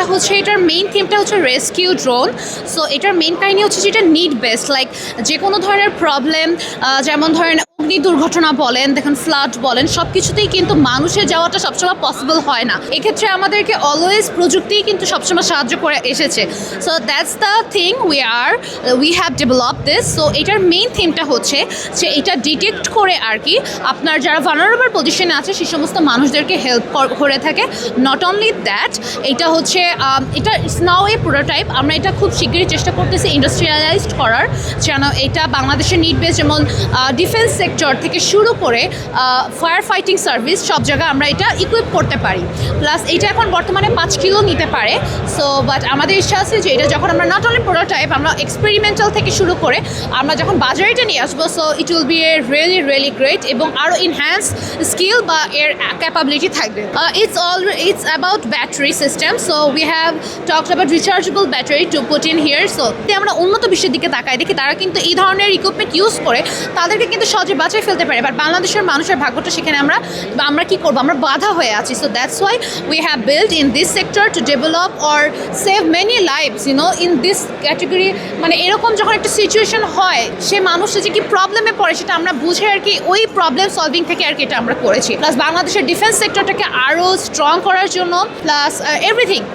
এটা হচ্ছে এটার মেইন থিমটা হচ্ছে রেস্কিউ ড্রোন। সো এটার মেইন কাহিনী হচ্ছে যেটা নিড বেস্ট, লাইক যে কোনো ধরনের প্রবলেম, যেমন ধরেন অগ্নি দুর্ঘটনা বলেন, দেখেন ফ্লাড বলেন, সব কিছুতেই কিন্তু মানুষের যাওয়াটা সবসময় পসিবল হয় না। এক্ষেত্রে আমাদেরকে অলওয়েজ প্রযুক্তিই কিন্তু সবসময় সাহায্য করে এসেছে। So that's the thing we have develop this. So এটার মেইন থিমটা হচ্ছে যে এটা ডিটেক্ট করে আর কি আপনার যারা ভালনারেবল পজিশনে আছে সেই সমস্ত মানুষদেরকে হেল্প করে থাকে। নট অনলি দ্যাট, এটা হচ্ছে এটা ইটস নাও এ প্রোটোটাইপ। আমরা এটা খুব শীঘ্রই চেষ্টা করতেছি ইন্ডাস্ট্রিয়ালাইজড করার, যেন এটা বাংলাদেশের নিড বেস, যেমন ডিফেন্স সেক্টর থেকে শুরু করে ফায়ার ফাইটিং সার্ভিস সব জায়গায় আমরা এটা ইকুইপ করতে পারি। প্লাস এটা এখন বর্তমানে 5 কিলো নিতে পারে। সো বাট আমাদের ইচ্ছা আছে যে এটা যখন আমরা নট অনলি প্রোটোটাইপ, আমরা এক্সপেরিমেন্টাল থেকে শুরু করে আমরা যখন বাজারে এটা নিয়ে আসবো, so it will B a really great এবং আরও ইনহ্যান্স স্কিল বা এর ক্যাপাবিলিটি থাকবে। It's about battery system, so we have talked about rechargeable battery to put in here. So আমরা উন্নত বিশ্বের দিকে তাকাই দেখি তারা কিন্তু এই ধরনের ইকুইপমেন্ট ইউজ করে তাদেরকে কিন্তু সহজে বাঁচিয়ে ফেলতে পারে, বাট বাংলাদেশের মানুষের ভাগ্যটা সেখানে আমরা কি করবো, আমরা বাধা হয়ে আছি। So that's why we have build in this sector to develop or save many lives in this category. মানে এরকম যখন একটা সিচুয়েশন হয়, সে মানুষটা যে কি প্রবলেমে পড়ে সেটা আমরা বুঝে আর কি ওই প্রবলেম সলভিং থেকে আর কি এটা আমরা করেছি। প্লাস বাংলাদেশের ডিফেন্স সেক্টরটাকে আরও স্ট্রং করার জন্য, প্লাস এভরিথিং